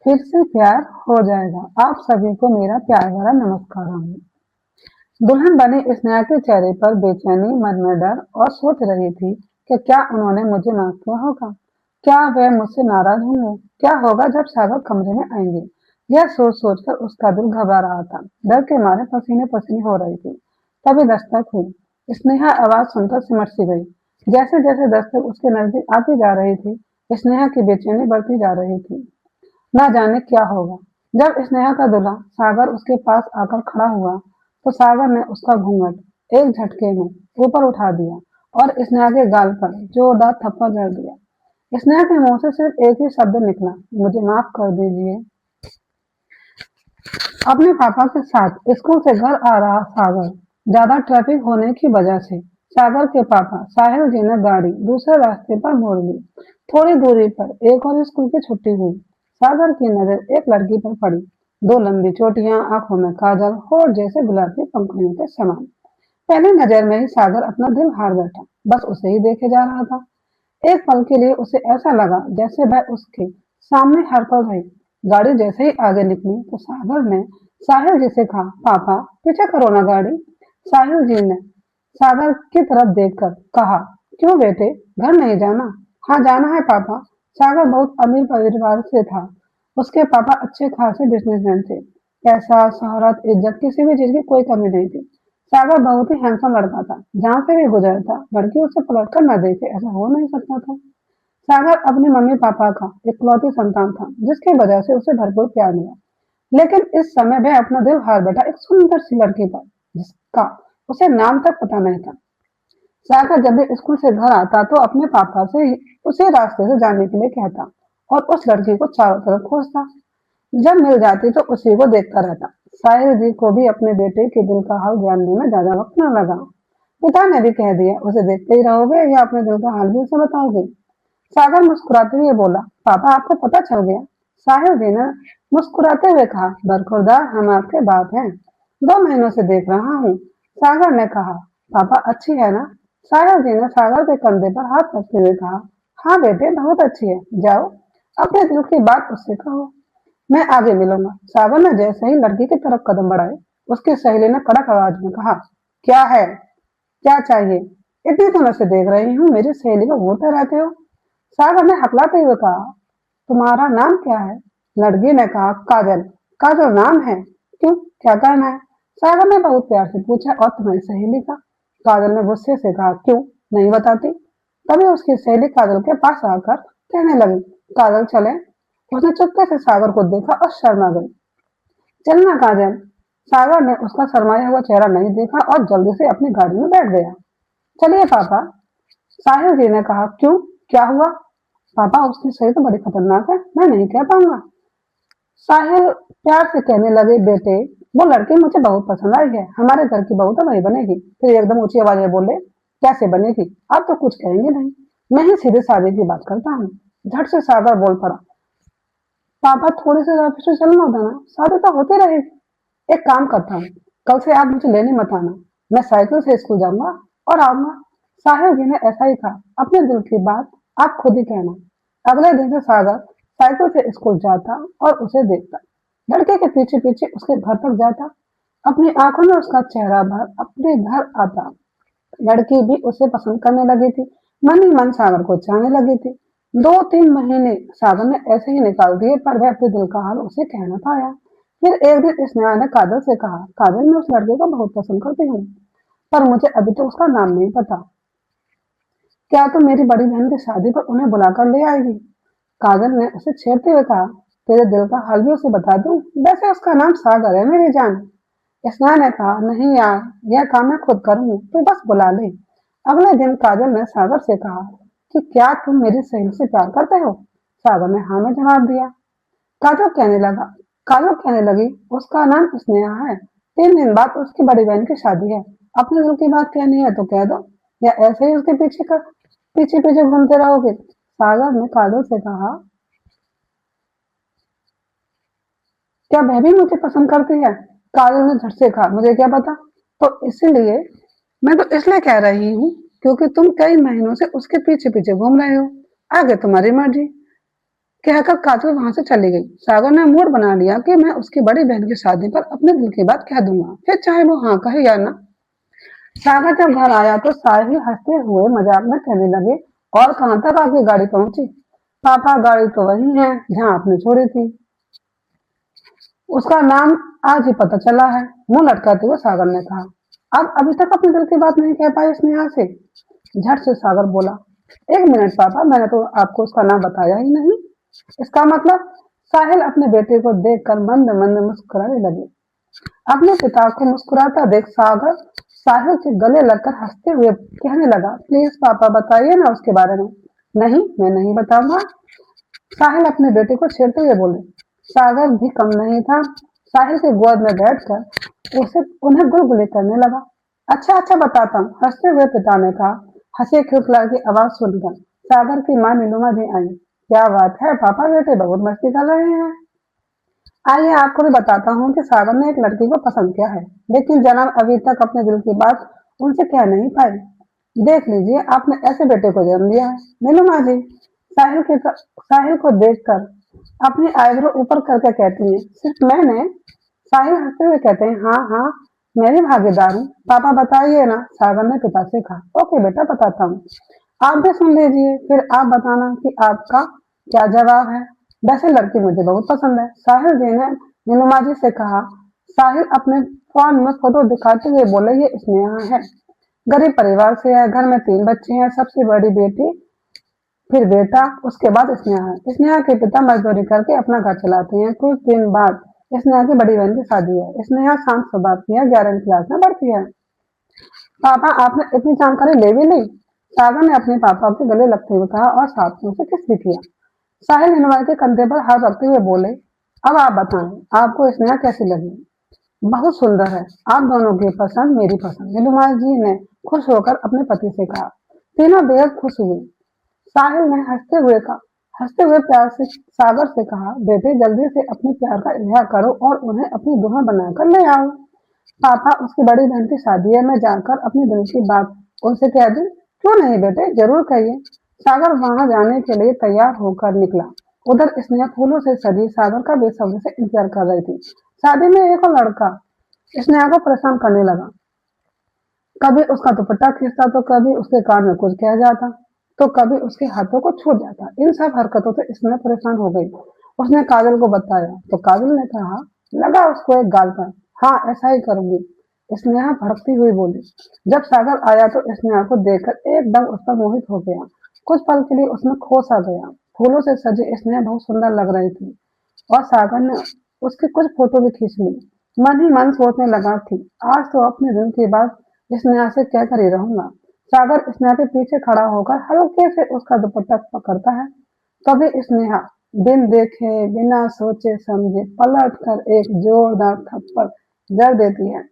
फिर से प्यार हो जाएगा। आप सभी को मेरा प्यार भरा नमस्कार। दुल्हन बनी स्नेहा के चेहरे पर बेचैनी, मन में डर और सोच रही थी कि क्या उन्होंने मुझे माफ किया होगा? क्या वह मुझसे नाराज होंगे? क्या होगा जब सागर कमरे में आएंगे? यह सोच सोचकर उसका दिल घबरा रहा था। डर के मारे पसीने पसीने हो रही थी। तभी दस्तक हुई। स्नेहा आवाज सुनकर सिमट सी गई। जैसे जैसे दस्तक उसके नजदीक आती जा रही थी, स्नेहा की बेचैनी बढ़ती जा रही थी। ना जाने क्या होगा। जब स्नेहा का दूल्हा सागर उसके पास आकर खड़ा हुआ, तो सागर ने उसका घूंघट एक झटके में ऊपर उठा दिया और स्नेहा के गाल पर जोरदार थप्पड़ जड़ दिया। स्नेहा के मुंह से सिर्फ एक ही शब्द निकला, मुझे माफ कर दीजिए। अपने पापा के साथ स्कूल से घर आ रहा सागर ज्यादा ट्रैफिक होने की वजह से सागर के पापा साहिल जी ने गाड़ी दूसरे रास्ते पर मोड़ ली। थोड़ी दूरी पर एक और स्कूल की छुट्टी हुई। सागर की नजर एक लड़की पर पड़ी। दो लंबी चोटियां, आंखों में काजल, होठ जैसे गुलाबी पंखुड़ियों के समान। पहली नजर में ही सागर अपना दिल हार बैठा। बस उसे ही देखे जा रहा था। एक पल के लिए उसे ऐसा लगा जैसे वह उसके सामने हर पल रही। गाड़ी जैसे ही आगे निकली तो सागर ने साहिल जी से कहा, पापा पीछे करो ना गाड़ी। साहिल जी ने सागर की तरफ देखकर कहा, क्यों बेटे, घर नहीं जाना? हाँ जाना है पापा। सागर बहुत अमीर परिवार से था। उसके पापा अच्छे खासे बिजनेसमैन थे। पैसा, शोहरत, इज्जत, किसी भी चीज की कोई कमी नहीं थी। सागर बहुत ही हैंडसम लड़का था। जहाँ से भी गुजरता लड़की उसे पलट कर न देखे, ऐसा हो नहीं सकता था। सागर अपने मम्मी पापा का इकलौती संतान था, जिसकी वजह से उसे भरपूर प्यार मिला। लेकिन इस समय वह अपना दिल हार बैठा एक सुंदर सी लड़की पर, जिसका उसे नाम तक पता नहीं था। सागर जब भी स्कूल से घर आता तो अपने पापा से उसी रास्ते से जाने के लिए कहता और उस लड़की को चारों तरफ खोजता। जब मिल जाती तो उसी को देखता रहता। साहिर जी को भी अपने बेटे के दिल का हाल जानने में ज्यादा वक्त न लगा। पिता ने भी कह दिया, उसे देखते ही रहोगे या अपने दिल का हाल भी उसे बताओगे? सागर मुस्कुराते हुए बोला, पापा आपको पता चल गया? साहिर जी ने मुस्कुराते हुए कहा, बरखुरदार हम आपके बाप हैं। 2 महीनों से देख रहा हूँ। सागर ने कहा, पापा अच्छी है ना? साहिर जी ने सागर के कंधे पर हाथ रखते हुए कहा, हाँ बेटे बहुत अच्छी है। जाओ अपने दिल की बात उससे कहो, मैं आगे मिलूंगा। सागर ने जैसे ही लड़की की तरफ कदम बढ़ाए, उसकी सहेली ने कड़क आवाज में कहा, क्या है, क्या चाहिए? इतनी समय से देख रही हूँ, मेरी सहेली को घूरते रहते हो। सागर ने हकलाते हुए कहा, तुम्हारा नाम क्या है? लड़की ने कहा, काजल। काजल नाम है? क्यों, क्या करना है? सागर ने बहुत प्यार से पूछा, और तुम्हारी सहेली का? काजल ने गुस्से से कहा, क्यों नहीं बताती? तभी उसकी सहेली काजल के पास आकर कहने लगी, काजल चले। उसने चुपके से सागर को देखा और शर्मा गई। चलना काजल। सागर ने उसका शर्माया हुआ चेहरा नहीं देखा और जल्दी से अपनी गाड़ी में बैठ गया। चलिए पापा, साहिल जी ने कहा, क्यों, क्या हुआ? पापा उसकी सही तो बड़ी खतरनाक है, मैं नहीं कह पाऊंगा। साहिल प्यार से कहने लगे, बेटे वो लड़की मुझे बहुत पसंद आई है, हमारे घर की बहू तो वही बनेगी। फिर एकदम ऊंची आवाज में बोले, कैसे बनेगी? आप तो कुछ कहेंगे नहीं, मैं ही सीधे शादी की बात करता हूँ। झट से सागर बोल पड़ा, पापा थोड़ी सी ऑफिस से चलना होता ना, शादी तो होती रहेगी। एक काम करता हूँ, कल से आप मुझे लेने मत आना, मैं साइकिल से स्कूल जाऊंगा और आऊंगा। साहिल जी ने ऐसा ही कहा, अपने दिल की बात आप खुद ही कहना। अगले दिन से सागर साइकिल से स्कूल जाता और उसे देखता, लड़के के पीछे पीछे उसके घर तक जाता, अपनी आंखों में उसका चेहरा भर अपने घर आता। लड़की भी उसे पसंद करने लगी थी, मन ही मन सागर को चाहने लगी थी। 2-3 महीने सागर ने ऐसे ही निकाल दिए, पर वह अपने दिल का हाल उसे कह न पाया। फिर एक दिन स्नेहा ने काजल से कहा, काजल मैं उस लड़के को बहुत पसंद करती हूँ, पर मुझे अभी तो उसका नाम नहीं पता। क्या तुम मेरी बड़ी बहन की शादी पर उन्हें बुलाकर ले आएगी? काजल ने उसे छेड़ते हुए कहा, तेरे दिल का हाल भी उसे बता दूं? वैसे उसका नाम सागर है मेरी जान। स्नेहा ने कहा, नहीं यार, यह काम मैं खुद करूंगी, तू बस बुला ले। अगले दिन काजल ने सागर से कहा कि क्या तुम मेरी सहेली से प्यार करते हो? सागर ने हाँ में जवाब दिया। काजल कहने लगा काजल कहने लगी, उसका नाम स्नेहा है। 3 दिन बाद उसकी बड़ी बहन की शादी है। अपने दिल की बात कहनी है तो कह दो, या ऐसे ही उसके पीछे पीछे घूमते रहोगे? सागर ने काजल से कहा, क्या वह भी मुझे पसंद करती है? काजल ने झट से कहा, मुझे क्या पता। तो इसीलिए मैं तो इसलिए कह रही हूँ क्योंकि तुम कई महीनों से उसके पीछे पीछे घूम रहे हो। आगे तुम्हारी मर्जी। कहकर काजल वहां से चली गई। सागर ने मूड बना लिया कि मैं उसकी बड़ी बहन की शादी पर अपने दिल की बात कह दूंगा, फिर चाहे वो हाँ कहे या ना। सागर जब घर आया तो साहिल हंसते हुए मजाक में कहने लगे, और कहाँ तक आपकी गाड़ी पहुंची? पापा, गाड़ी तो वही है जहाँ आपने छोड़ी थी। उसका नाम आज ही पता चला है, मुंह लटकाते हुए सागर ने कहा। अब अभी तक अपने दिल की बात नहीं कह पाई स्नेहा से? झट से सागर बोला। एक मिनट पापा, मैंने तो आपको उसका नाम बताया ही नहीं। इसका मतलब? साहिल अपने बेटे को देखकर मंद मंद मुस्कुराने लगे। अपने पिता को मुस्कुराता देख सागर साहिल के गले लगकर हंसते हुए कहने लगा, प्लीज पापा बताइए ना उसके बारे में। नहीं, मैं नहीं बताऊंगा, साहिल अपने बेटे को छेड़ते हुए बोले। सागर भी कम नहीं था, साहिल के गोद में बैठकर उसे उन्हें गुलगुली करने लगा। अच्छा अच्छा बताता हूँ, हंसते हुए पिता ने कहा। हंसी खिलखिला की आवाज सुनकर सागर की माँ नीलुमा जी आई। क्या बात है पापा, बेटे बहुत मस्ती कर रहे हैं। आइए आपको भी बताता हूँ कि सागर ने एक लड़की को पसंद किया है, लेकिन जनाब अभी तक अपने दिल की बात उनसे कह नहीं पाई। देख लीजिए, आपने ऐसे बेटे को जन्म दिया है। नीलुमा जी साहिल को देखकर अपनी आईब्रो ऊपर करके कहती है, सिर्फ मैंने? साहिल हंसते हुए कहते हैं, हाँ हाँ, मैं भी भागीदार हूँ। पापा बताइए ना, सागर ने पिता से कहा। ओके बेटा, बताता हूँ। आप भी सुन लीजिए, फिर आप बताना कि आपका क्या जवाब है। वैसे लड़की मुझे बहुत पसंद है, साहिल जी ने नीलुमा जी से कहा। साहिल अपने फोन में फोटो दिखाते हुए बोले, ये स्नेहा है, गरीब परिवार से है, घर में 3 बच्चे हैं, सबसे बड़ी बेटी, फिर बेटा, उसके बाद स्नेहा है। स्नेहा के पिता मजदूरी करके अपना घर चलाते हैं। कुछ दिन बाद स्नेहा की बड़ी बहन की शादी है। स्नेहा शांत स्वभाव की है, 11वीं क्लास में पढ़ती है। पापा, आपने इतनी जानकारी ले भी ली? सागर ने अपने पापा के गले लगते हुए कहा और साथ में उसे किस भी किया। साहिल नीलुमा के कंधे पर हाथ रखते हुए बोले, अब आप बताएं, आपको स्नेहा कैसी लगी? बहुत सुंदर है, आप दोनों की पसंद मेरी पसंद, नीलुमा जी ने खुश होकर अपने पति से कहा। तीनों बेहद खुश हुए। साहिल ने हंसते हुए प्यार से सागर से कहा, बेटे जल्दी से अपने प्यार का इजहार करो और उन्हें अपनी दुल्हन बनाकर ले आओ। पापा, उसकी बड़ी बहन की शादी है, मैं जाकर अपने दिल की बात उनसे कह दूं? क्यों नहीं बेटे, जरूर कहिए। सागर वहां जाने के लिए तैयार होकर निकला। उधर स्नेहा फूलों से सजी सागर का बेसब्री से इंतजार कर रही थी। शादी में एक और लड़का स्नेहा को परेशान करने लगा। कभी उसका दुपट्टा खींचता तो कभी उसके कान में कुछ कह जाता, तो कभी उसके हाथों को छू जाता। इन सब हरकतों से स्नेहा परेशान हो गई। उसने काजल को बताया तो काजल ने कहा, लगा उसको एक गाल पर। हाँ, ऐसा ही करूंगी, स्नेहा भड़कती हुई बोली। जब सागर आया तो स्नेहा को देखकर एकदम उस पर मोहित हो गया। कुछ पल के लिए उसमें खो सा गया। फूलों से सजी स्नेहा बहुत सुंदर लग रही थी और सागर ने उसकी कुछ फोटो भी खींच ली। मन ही मन सोचने लगा थी, आज तो अपने दिल की बात स्नेहा से क्या कर ही रहूंगा। सागर स्नेहा के पीछे खड़ा होकर हल्के से उसका दुपट्टा पकड़ता है। तभी स्नेहा बिन देखे बिना सोचे समझे पलट कर एक जोरदार थप्पड़ जड़ देती है।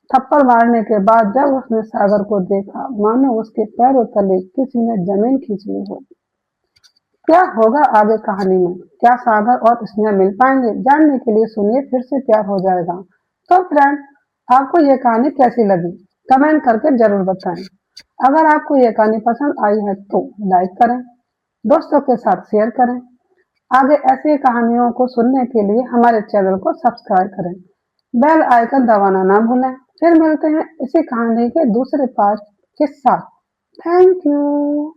थप्पड़ मारने के बाद जब उसने सागर को देखा, मानो उसके पैरों तले किसी ने जमीन खींच ली हो। क्या होगा आगे कहानी में? क्या सागर और स्नेहा मिल पाएंगे? जानने के लिए सुनिए फिर से प्यार हो जाएगा। तो फ्रेंड, आपको ये कहानी कैसी लगी? कमेंट करके जरूर बताएं। अगर आपको ये कहानी पसंद आई है तो लाइक करें, दोस्तों के साथ शेयर करें। आगे ऐसी कहानियों को सुनने के लिए हमारे चैनल को सब्सक्राइब करें, बेल आइकन दबाना ना भूलें। फिर मिलते हैं इसी कहानी के दूसरे पार्ट के साथ। Thank you.